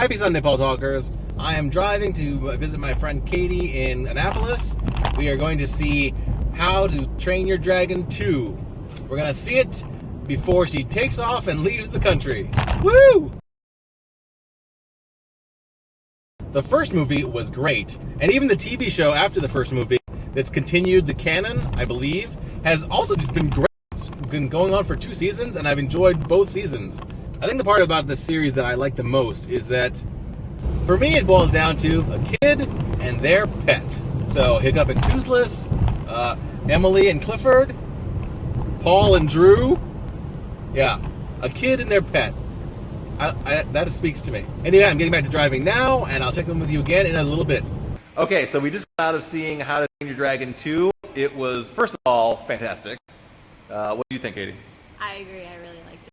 Happy Sunday, Paul Talkers. I am driving to visit my friend Katie in Annapolis. We are going to see How to Train Your Dragon 2. We're going to see it before she takes off and leaves the country. Woo! The first movie was great, and even the TV show after the first movie that's continued the canon, I believe, has also just been great. It's been going on for 2 seasons, and I've enjoyed both seasons. I think the part about this series that I like the most is that, for me, it boils down to a kid and their pet. So, Hiccup and Toothless, Emily and Clifford, Paul and Drew. Yeah, a kid and their pet. That speaks to me. Anyway, I'm getting back to driving now, and I'll check in with you again in a little bit. Okay, so we just got out of seeing How to Train Your Dragon 2. It was, first of all, fantastic. What do you think, Katie? I agree. I really liked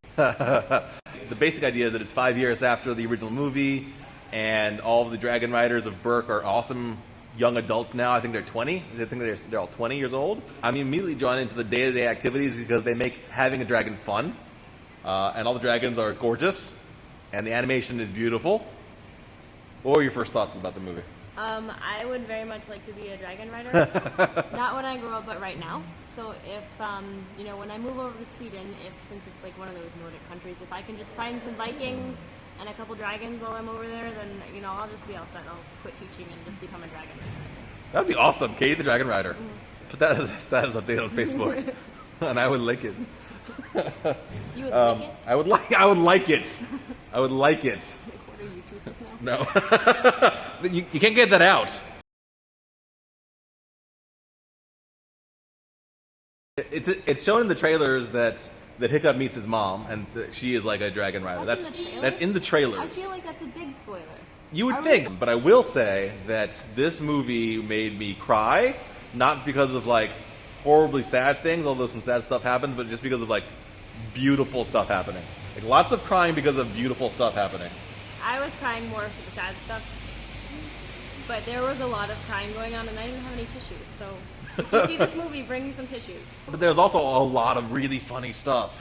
it. The basic idea is that it's 5 years after the original movie, and all of the dragon riders of Berk are awesome young adults now. I think they're 20. I think they're all 20 years old. I'm immediately drawn into the day-to-day activities because they make having a dragon fun. And all the dragons are gorgeous, and the animation is beautiful. What were your first thoughts about the movie? I would very much like to be a dragon rider. Not when I grow up, but right now. So if, when I move over to Sweden, since it's like one of those Nordic countries, if I can just find some Vikings and a couple dragons while I'm over there, then, I'll just be all set. I'll quit teaching and just become a dragon rider. That'd be awesome, Katie the Dragon Rider. Mm-hmm. Put that as a status update on Facebook, and I would like it. You would like it? I would like it. I would like it. What are you, Toothless now? No. you can't get that out. It's shown in the trailers that Hiccup meets his mom, and she is like a dragon rider. That's in the trailers. I feel like that's a big spoiler. You would think, but I will say that this movie made me cry, not because of like horribly sad things, although some sad stuff happened, but just because of like beautiful stuff happening. Like lots of crying because of beautiful stuff happening. I was crying more for the sad stuff, but there was a lot of crying going on, and I didn't have any tissues, so if you see this movie, bring me some tissues. But there's also a lot of really funny stuff.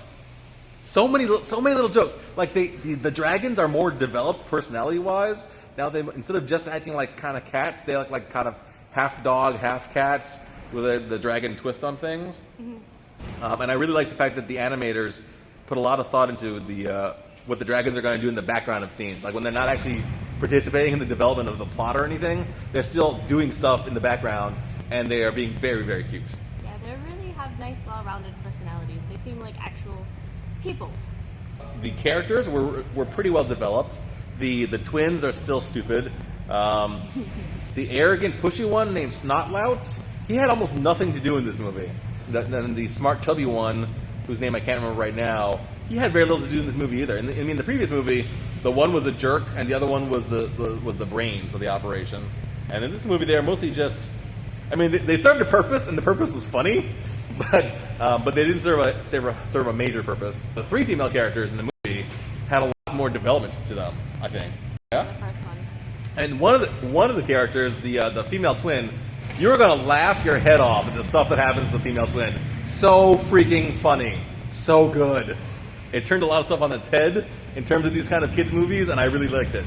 So many little jokes. Like the dragons are more developed personality-wise. Now they, instead of just acting like kind of cats, they look like kind of half dog, half cats with the dragon twist on things. Mm-hmm. And I really like the fact that the animators put a lot of thought into what the dragons are going to do in the background of scenes. Like when they're not actually participating in the development of the plot or anything, they're still doing stuff in the background, and they are being very, very cute. Yeah, they really have nice, well-rounded personalities. They seem like actual people. The characters were pretty well developed. The twins are still stupid. The arrogant, pushy one named Snotlout, he had almost nothing to do in this movie. Then the smart, chubby one, whose name I can't remember right now, he had very little to do in this movie either. In the previous movie, the one was a jerk, and the other one was the brains of the operation. And in this movie, they're mostly just, they served a purpose, and the purpose was funny, but they didn't serve a major purpose. The 3 female characters in the movie had a lot more development to them, I think. Yeah. The first one. And one of the characters, the female twin, you're gonna laugh your head off at the stuff that happens to the female twin. So freaking funny, so good. It turned a lot of stuff on its head in terms of these kind of kids movies, and I really liked it.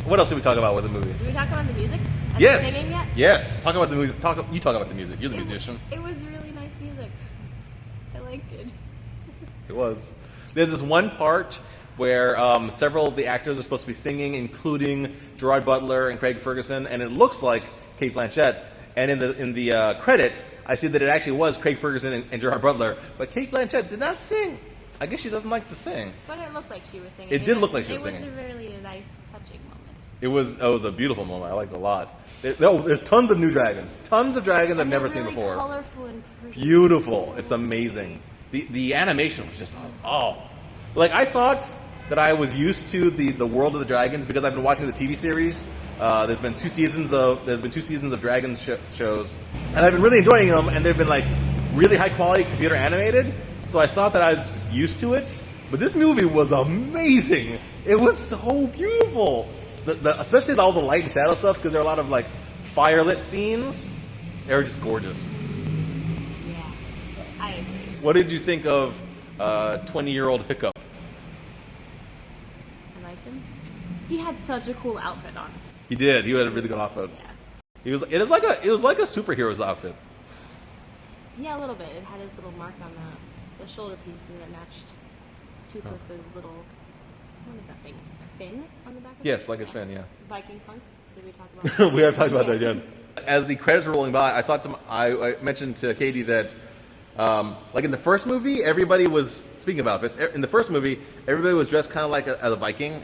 What else should we talk about with the movie? Did we talk about the music? And Yes. the singing yet? Yes. Talk about the music. You talk about the music. You're the musician. It was really nice music. I liked it. It was. There's this one part where several of the actors are supposed to be singing, including Gerard Butler and Craig Ferguson, and it looks like Cate Blanchett. And in the credits, I see that it actually was Craig Ferguson and Gerard Butler, but Cate Blanchett did not sing. I guess she doesn't like to sing. But it looked like she was singing. It did look like she was singing. It was a really nice, touching moment. It was a beautiful moment. I liked it a lot. There's tons of new dragons. Tons of dragons I've never seen before. Colorful and pretty. Beautiful. It's amazing. The animation was just, like I thought that I was used to the world of the dragons because I've been watching the TV series. There's been 2 seasons of Dragons shows, and I've been really enjoying them. And they've been like really high quality computer animated. So I thought that I was just used to it. But this movie was amazing. It was so beautiful. Especially all the light and shadow stuff, because there are a lot of like firelit scenes. They were just gorgeous. Yeah, I agree. What did you think of 20-year-old Hiccup? I liked him. He had such a cool outfit on. He did. He had a really good outfit. Yeah. It was like a superhero's outfit. Yeah, a little bit. It had his little mark on the shoulder piece, and it matched Toothless's little, what is that thing? A fin on the back of it? Yes, like a fin, yeah. Viking punk? Did we talk about that? We have talked about that again. As the credits were rolling by, I mentioned to Katie that, like in the first movie, everybody was, speaking of outfits, in the first movie, everybody was dressed kind of like a Viking,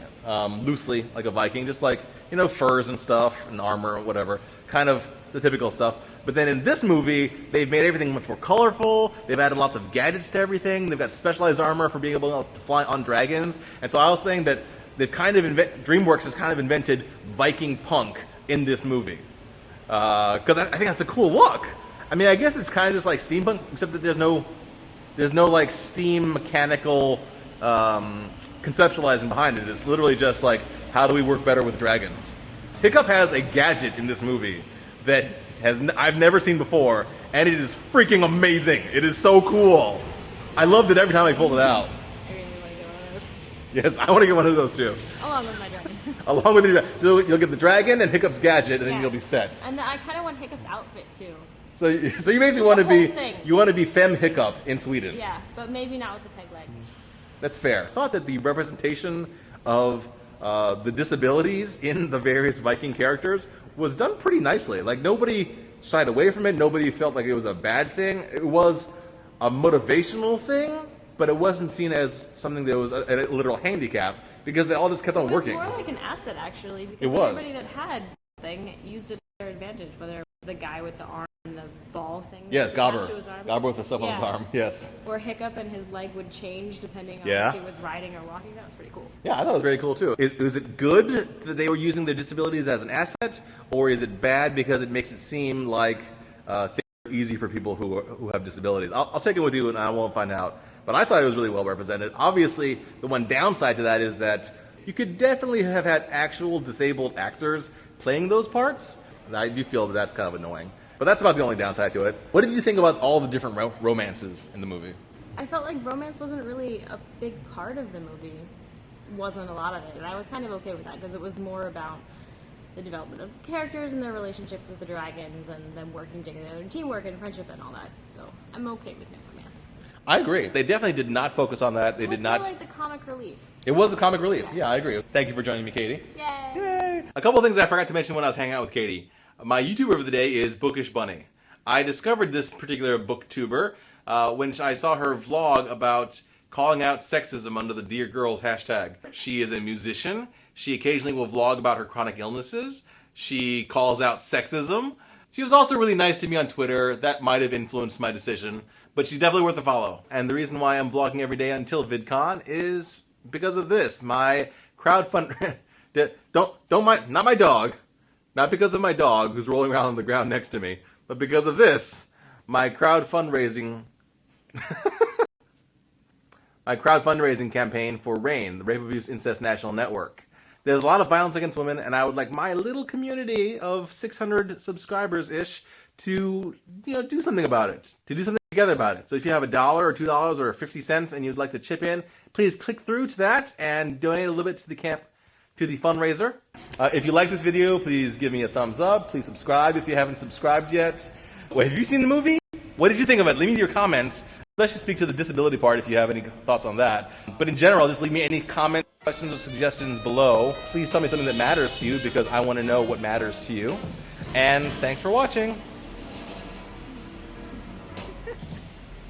loosely like a Viking, just like, you know, furs and stuff, and armor and whatever, kind of the typical stuff. But then in this movie, they've made everything much more colorful, they've added lots of gadgets to everything, they've got specialized armor for being able to fly on dragons, and so I was saying that they've kind of DreamWorks has kind of invented Viking punk in this movie. Because I think that's a cool look. I mean, I guess it's kind of just like steampunk, except that there's no like steam mechanical conceptualizing behind it. It's literally just like, how do we work better with dragons? Hiccup has a gadget in this movie that I've never seen before, and it is freaking amazing. It is so cool. I loved it every time I pulled it out. I really want to get one of those. Yes, I want to get one of those too. Along with my dragon. Along with your, so you'll get the dragon and Hiccup's gadget, and then Yeah. you'll be set. And I kind of want Hiccup's outfit too. So you basically Just want to the whole be thing. you want to be Femme Hiccup in Sweden. Yeah, but maybe not with the peg leg. That's fair. I thought that the representation of the disabilities in the various Viking characters was done pretty nicely. Like, nobody shied away from it. Nobody felt like it was a bad thing. It was a motivational thing, but it wasn't seen as something that was a literal handicap, because they all just kept on working. It was more like an asset, actually, because It was. everybody that had something used it to their advantage, whether it was the guy with the arm and the ball thing. Yes, that attached Gobber. to his arm. Gobber with the stuff on his Yeah. arm. Yes. Or Hiccup and his leg would change depending on Yeah. if he was riding or walking. That was pretty cool. Yeah, I thought it was very cool too. Is it good that they were using their disabilities as an asset, or is it bad because it makes it seem like things are easy for people who have disabilities? I'll take it with you and I won't find out. But I thought it was really well represented. Obviously, the one downside to that is that you could definitely have had actual disabled actors playing those parts. And I do feel that that's kind of annoying. But that's about the only downside to it. What did you think about all the different romances in the movie? I felt like romance wasn't really a big part of the movie. Wasn't a lot of it. And I was kind of okay with that because it was more about the development of characters and their relationship with the dragons and them working together and teamwork and friendship and all that. So I'm okay with no romance. I agree. They definitely did not focus on that. They It was did not. more like the comic relief. It was a comic relief. Yeah, I agree. Thank you for joining me, Katie. Yay! Yay! A couple of things I forgot to mention when I was hanging out with Katie. My YouTuber of the day is Bookish Bunny. I discovered this particular booktuber when I saw her vlog about calling out sexism under the Dear Girls hashtag. She is a musician. She occasionally will vlog about her chronic illnesses. She calls out sexism. She was also really nice to me on Twitter. That might have influenced my decision, but she's definitely worth a follow. And the reason why I'm vlogging every day until VidCon is because of this. My crowdfund... don't mind, not my dog. Not because of my dog who's rolling around on the ground next to me, but because of this. My crowdfundraising campaign for RAIN, the Rape Abuse Incest National Network. There's a lot of violence against women, and I would like my little community of 600 subscribers-ish to, do something about it, to do something together about it. So if you have $1 or $2 or 50 cents and you'd like to chip in, please click through to that and donate a little bit to the fundraiser. If you like this video, please give me a thumbs up. Please subscribe if you haven't subscribed yet. Wait, have you seen the movie? What did you think of it? Leave me your comments. Especially speak to the disability part if you have any thoughts on that. But in general, just leave me any comments, questions, or suggestions below. Please tell me something that matters to you because I want to know what matters to you. And thanks for watching.